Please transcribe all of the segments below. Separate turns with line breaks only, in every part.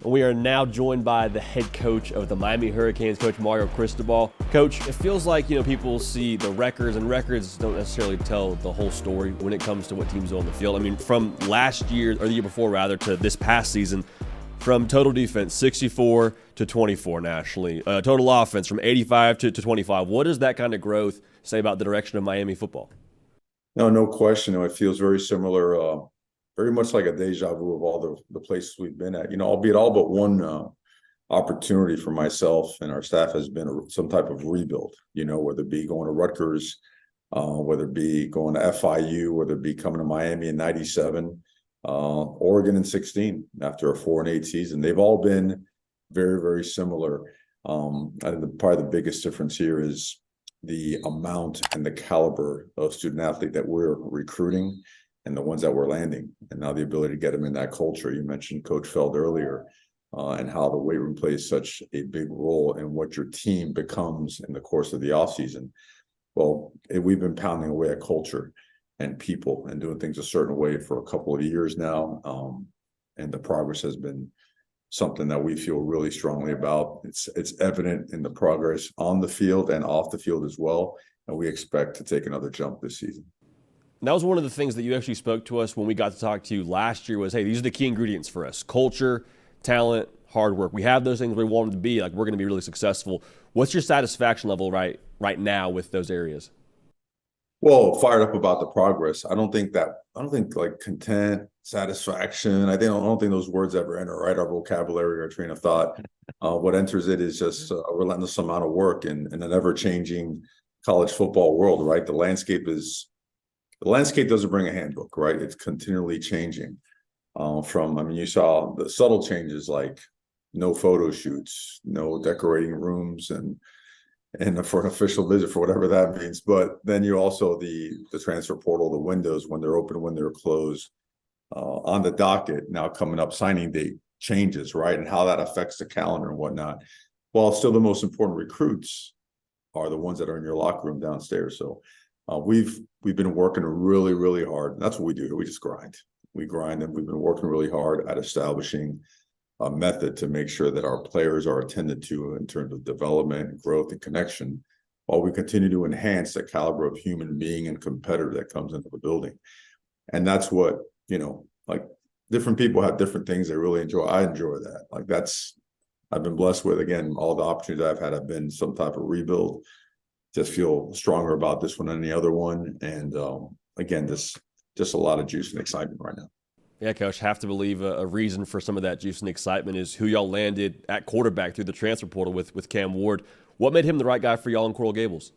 We are now joined by the head coach of the Miami Hurricanes, Coach Mario Cristobal. Coach, it feels like, people see the records, and records don't necessarily tell the whole story when it comes to what teams do on the field. I mean, from last year, or the year before rather, to this past season, from total defense, 64 to 24 nationally. Total offense from 85 to 25. What does that kind of growth say about the direction of Miami football?
No question. It feels very similar, very much like a deja vu of all the places we've been at. Albeit all but one opportunity for myself and our staff has been some type of rebuild. Whether it be going to Rutgers, whether it be going to FIU, whether it be coming to Miami in '97, Oregon in '16 after a 4-8 season. They've all been very, very similar. I think probably the biggest difference here is the amount and the caliber of student athlete that we're recruiting and the ones that we're landing, and now the ability to get them in that culture. You mentioned Coach Feld earlier, and how the weight room plays such a big role in what your team becomes in the course of the offseason. Well, we've been pounding away at culture and people and doing things a certain way for a couple of years now, and the progress has been something that we feel really strongly about. It's evident in the progress on the field and off the field as well, and we expect to take another jump this season.
And that was one of the things that you actually spoke to us when we got to talk to you last year was, hey, these are the key ingredients for us: culture, talent, hard work. We have those things we want them to be. Like, we're going to be really successful. What's your satisfaction level right now with those areas?
Well, fired up about the progress. I don't think like content, satisfaction. I don't think those words ever enter our vocabulary or train of thought. What enters it is just a relentless amount of work in an ever-changing college football world. Right, the landscape doesn't bring a handbook. Right, it's continually changing. You saw the subtle changes like no photo shoots, no decorating rooms, and for an official visit, for whatever that means. But then you also the transfer portal, the windows, when they're open, when they're closed, on the docket now coming up, signing date changes, right, and how that affects the calendar and whatnot. Well, still the most important recruits are the ones that are in your locker room downstairs. So we've been working really, really hard. That's what we do. We just grind. We grind, and we've been working really hard at establishing a method to make sure that our players are attended to in terms of development, growth, and connection, while we continue to enhance the caliber of human being and competitor that comes into the building. And that's what, like, different people have different things they really enjoy. I enjoy that. Like, I've been blessed with, again, all the opportunities I've had have been some type of rebuild. Just feel stronger about this one than any other one. And again, just a lot of juice and excitement right now.
Yeah, Coach, have to believe a reason for some of that juice and excitement is who y'all landed at quarterback through the transfer portal with Cam Ward. What made him the right guy for y'all in Coral Gables?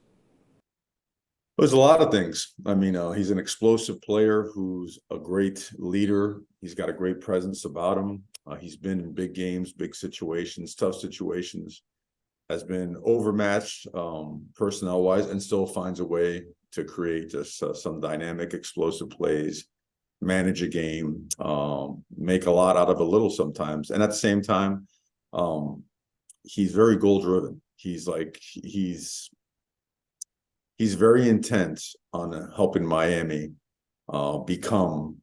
There's a lot of things. He's an explosive player who's a great leader. He's got a great presence about him. He's been in big games, big situations, tough situations, has been overmatched personnel-wise, and still finds a way to create just some dynamic, explosive plays, manage a game, make a lot out of a little sometimes. And at the same time, he's very goal-driven. He's very intent on helping Miami become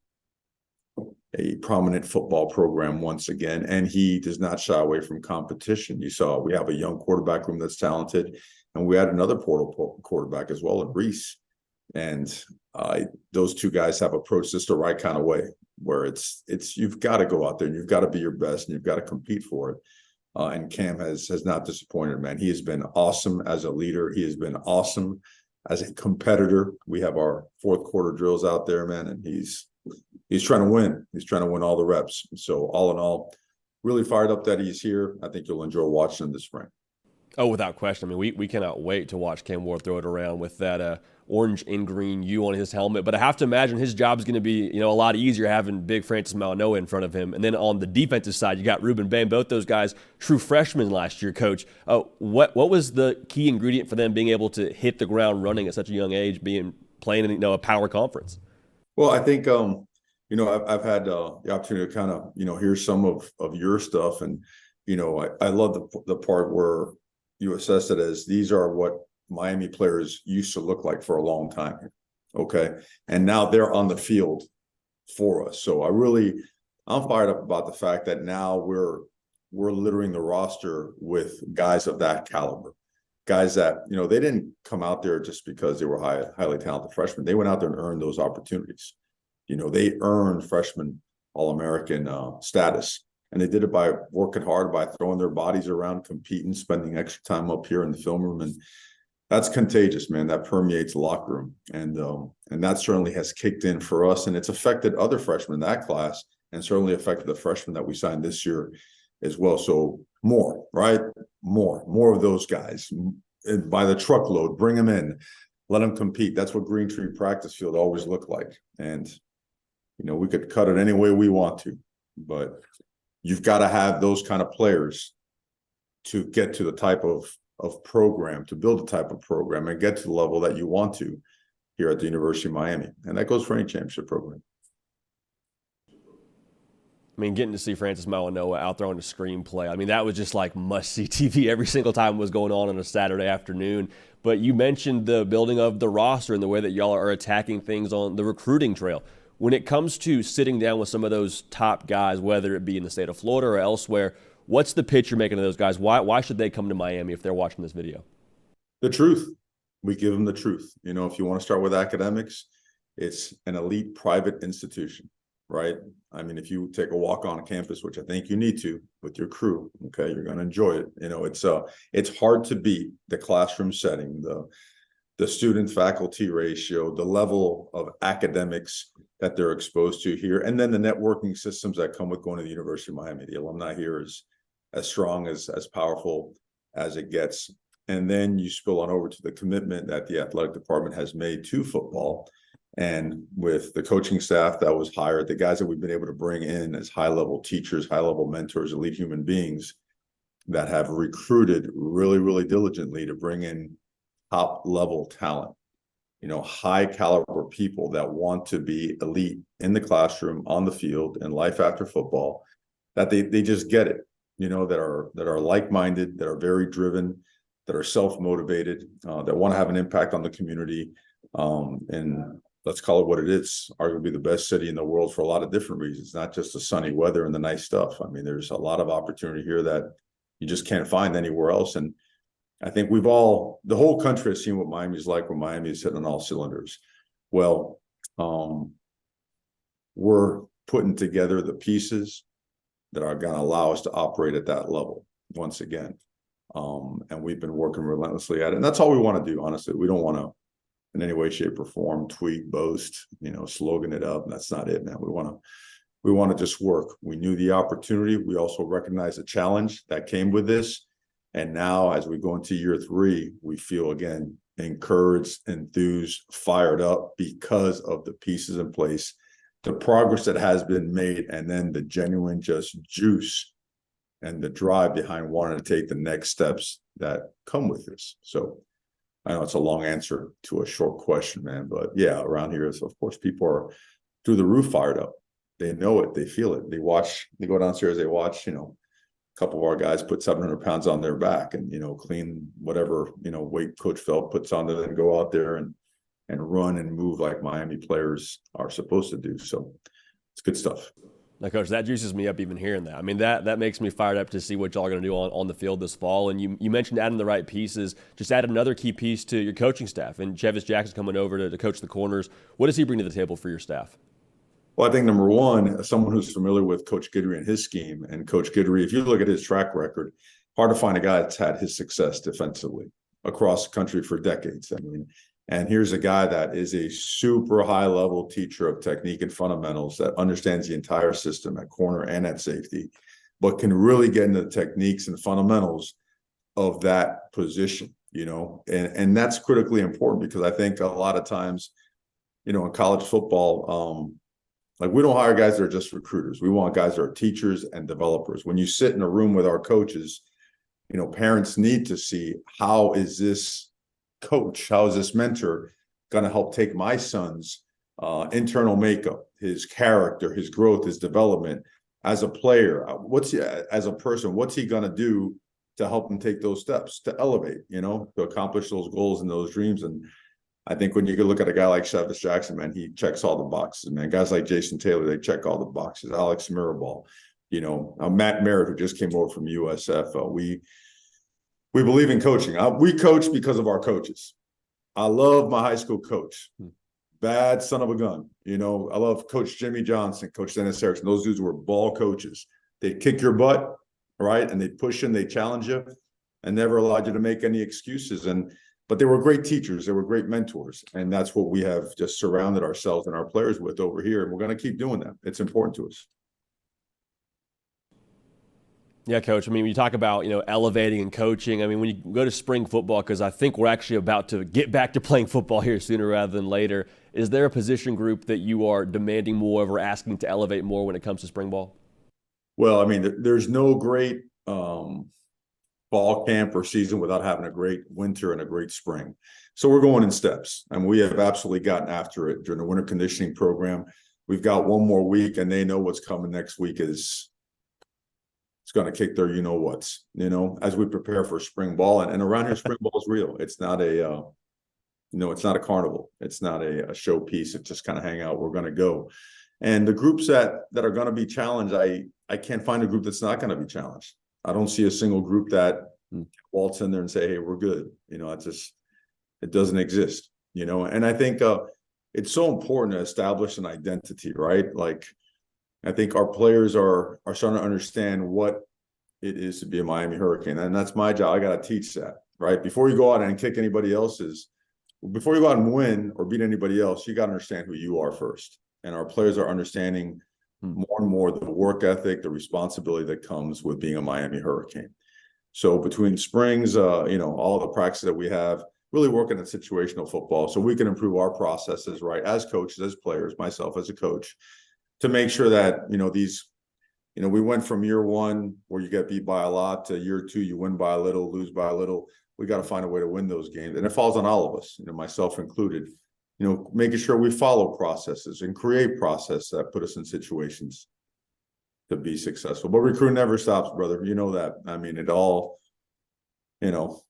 a prominent football program once again, and he does not shy away from competition. You saw we have a young quarterback room that's talented, and we had another portal quarterback as well in Reese. And those two guys have approached this the right kind of way, where it's you've got to go out there and you've got to be your best and you've got to compete for it. And Cam has not disappointed, man. He has been awesome as a leader. He has been awesome as a competitor. We have our fourth quarter drills out there, man, and he's trying to win. He's trying to win all the reps. So all in all, really fired up that he's here. I think you'll enjoy watching him this spring.
Oh, without question. We cannot wait to watch Cam Ward throw it around with that orange and green U on his helmet. But I have to imagine his job is going to be, a lot easier having big Francis Mauanoa in front of him. And then on the defensive side, you got Ruben Bane. Both those guys, true freshmen last year, Coach. What was the key ingredient for them being able to hit the ground running at such a young age, playing in a power conference?
Well, I think I've had the opportunity to kind of hear some of your stuff, and I love the part where you assess it as these are what Miami players used to look like for a long time. Okay. And now they're on the field for us. So I'm fired up about the fact that now we're we're littering the roster with guys of that caliber. Guys that, they didn't come out there just because they were highly talented freshmen. They went out there and earned those opportunities. They earned freshman All-American status. And they did it by working hard, by throwing their bodies around, competing, spending extra time up here in the film room. And that's contagious, man. That permeates the locker room. And that certainly has kicked in for us. And it's affected other freshmen in that class, and certainly affected the freshmen that we signed this year as well. So more, right? More of those guys by the truckload, bring them in, let them compete. That's what Green Tree practice field always looked like. And, we could cut it any way we want to, but you've got to have those kind of players to get to the type of program, to build a type of program and get to the level that you want to here at the University of Miami. And that goes for any championship program.
I mean, getting to see Francis Mauigoa out there on the screenplay, I mean, that was just like must-see TV every single time it was going on a Saturday afternoon. But you mentioned the building of the roster and the way that y'all are attacking things on the recruiting trail. When it comes to sitting down with some of those top guys, whether it be in the state of Florida or elsewhere, what's the pitch you're making to those guys? Why should they come to Miami if they're watching this video?
The truth. We give them the truth. If you want to start with academics, it's an elite private institution, right? I mean, if you take a walk on campus, which I think you need to with your crew, okay, you're going to enjoy it. It's hard to beat the classroom setting, the student-faculty ratio, the level of academics that they're exposed to here, and then the networking systems that come with going to the University of Miami. The alumni here is as strong, as powerful as it gets. And then you spill on over to the commitment that the athletic department has made to football. And with the coaching staff that was hired, the guys that we've been able to bring in as high-level teachers, high-level mentors, elite human beings that have recruited really, really diligently to bring in top-level talent, high-caliber people that want to be elite in the classroom, on the field, and life after football, that they just get it, that are like-minded, that are very driven, that are self-motivated, that want to have an impact on the community. And let's call it what it is, arguably the best city in the world for a lot of different reasons, not just the sunny weather and the nice stuff. I mean, there's a lot of opportunity here that you just can't find anywhere else. And I think the whole country has seen what Miami's like when Miami is hitting on all cylinders. Well, we're putting together the pieces that are going to allow us to operate at that level once again. And we've been working relentlessly at it. And that's all we want to do, honestly. We don't want to in any way, shape, or form tweet, boast, slogan it up. That's not it, man. We want to just work. We knew the opportunity. We also recognize the challenge that came with this. And now as we go into year 3, we feel again encouraged, enthused, fired up because of the pieces in place, the progress that has been made, and then the genuine just juice and the drive behind wanting to take the next steps that come with this. So I know it's a long answer to a short question, man, but yeah, around here, of course, people are through the roof fired up. They know it, they feel it. They go downstairs, they watch, a couple of our guys put 700 pounds on their back and, clean whatever, weight Coach Felt puts on there and go out there and run and move like Miami players are supposed to do. So it's good stuff.
Now, Coach, that juices me up even hearing that. I mean, that makes me fired up to see what y'all are going to do on the field this fall. And you mentioned adding the right pieces. Just add another key piece to your coaching staff. And Chevis Jackson's coming over to coach the corners. What does he bring to the table for your staff?
Well, I think number one, someone who's familiar with Coach Guidry and his scheme. And Coach Guidry, if you look at his track record, hard to find a guy that's had his success defensively across the country for decades. I mean, and here's a guy that is a super high-level teacher of technique and fundamentals that understands the entire system at corner and at safety, but can really get into the techniques and fundamentals of that position, and that's critically important because I think a lot of times, in college football, we don't hire guys that are just recruiters. We want guys that are teachers and developers. When you sit in a room with our coaches, parents need to see how is this coach, how is this mentor going to help take my son's internal makeup, his character, his growth, his development as a player, as a person, what's he going to do to help him take those steps to elevate, to accomplish those goals and those dreams. And I think when you look at a guy like Chevis Jackson, man, he checks all the boxes, man. Guys like Jason Taylor, they check all the boxes. Alex Mirabal, Matt Merritt, who just came over from USF. We believe in coaching. We coach because of our coaches. I love my high school coach. Bad son of a gun. I love Coach Jimmy Johnson, Coach Dennis Erickson. Those dudes were ball coaches. They kick your butt, right? And they push you, they challenge you, and never allowed you to make any excuses. But they were great teachers. They were great mentors. And that's what we have just surrounded ourselves and our players with over here. And we're going to keep doing that. It's important to us.
Yeah, Coach. I mean, when you talk about, elevating and coaching, I mean, when you go to spring football, because I think we're actually about to get back to playing football here sooner rather than later, is there a position group that you are demanding more of or asking to elevate more when it comes to spring ball?
Well, I mean, there's no great fall camp or season without having a great winter and a great spring. So we're going in steps, and we have absolutely gotten after it during the winter conditioning program. We've got one more week, and they know what's coming next week is it's going to kick their you-know-whats, as we prepare for spring ball. And around here, spring ball is real. It's not it's not a carnival. It's not a showpiece. It's just kind of hang out. We're going to go. And the groups that are going to be challenged, I can't find a group that's not going to be challenged. I don't see a single group that waltz in there and say, hey, we're good. It doesn't exist, and I think it's so important to establish an identity, right? Like, I think our players are starting to understand what it is to be a Miami Hurricane. And that's my job. I got to teach that, right? Before you go out and kick anybody else's, before you go out and win or beat anybody else, you got to understand who you are first. And our players are understanding more and more the work ethic, the responsibility that comes with being a Miami Hurricane. So between springs, all the practices that we have, really working at situational football so we can improve our processes, right? As coaches, as players, myself as a coach, to make sure that, we went from year one where you get beat by a lot to year two, you win by a little, lose by a little. We got to find a way to win those games. And it falls on all of us, myself included, making sure we follow processes and create process that put us in situations to be successful. But recruiting never stops, brother. You know that. I mean, it all,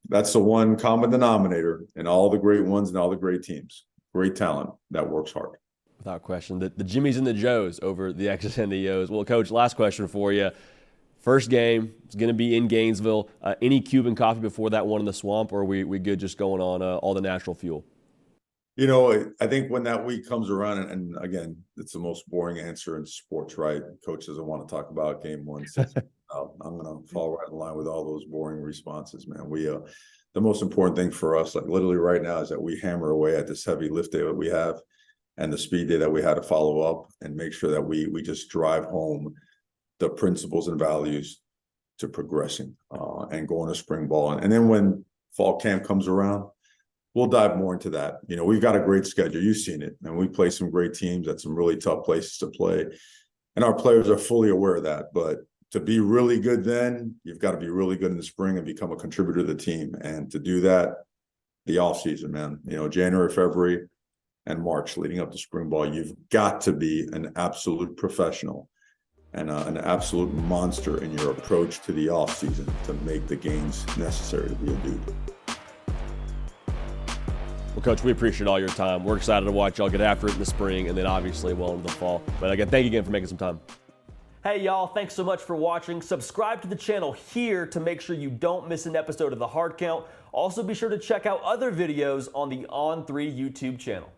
that's the one common denominator in all the great ones and all the great teams. Great talent that works hard.
Without question. The Jimmies and the Joes over the X's and the O's. Well, Coach, last question for you. First game, it's going to be in Gainesville. Any Cuban coffee before that one in the swamp, or are we good just going on all the natural fuel?
I think when that week comes around, and again, it's the most boring answer in sports, right? Coach doesn't want to talk about game one. I'm going to fall right in line with all those boring responses, man. The most important thing for us, like literally right now, is that we hammer away at this heavy lift day that we have and the speed day that we had to follow up and make sure that we just drive home the principles and values to progressing and going to spring ball. And then when fall camp comes around, we'll dive more into that. We've got a great schedule. You've seen it. And we play some great teams at some really tough places to play. And our players are fully aware of that. But to be really good then, you've got to be really good in the spring and become a contributor to the team. And to do that, the offseason, man, January, February, and March leading up to spring ball, you've got to be an absolute professional and an absolute monster in your approach to the offseason to make the gains necessary to be a dude.
Well, Coach, we appreciate all your time. We're excited to watch y'all get after it in the spring and then obviously well into the fall. But again, thank you again for making some time. Hey, y'all, thanks so much for watching. Subscribe to the channel here to make sure you don't miss an episode of The Hard Count. Also, be sure to check out other videos on the On3 YouTube channel.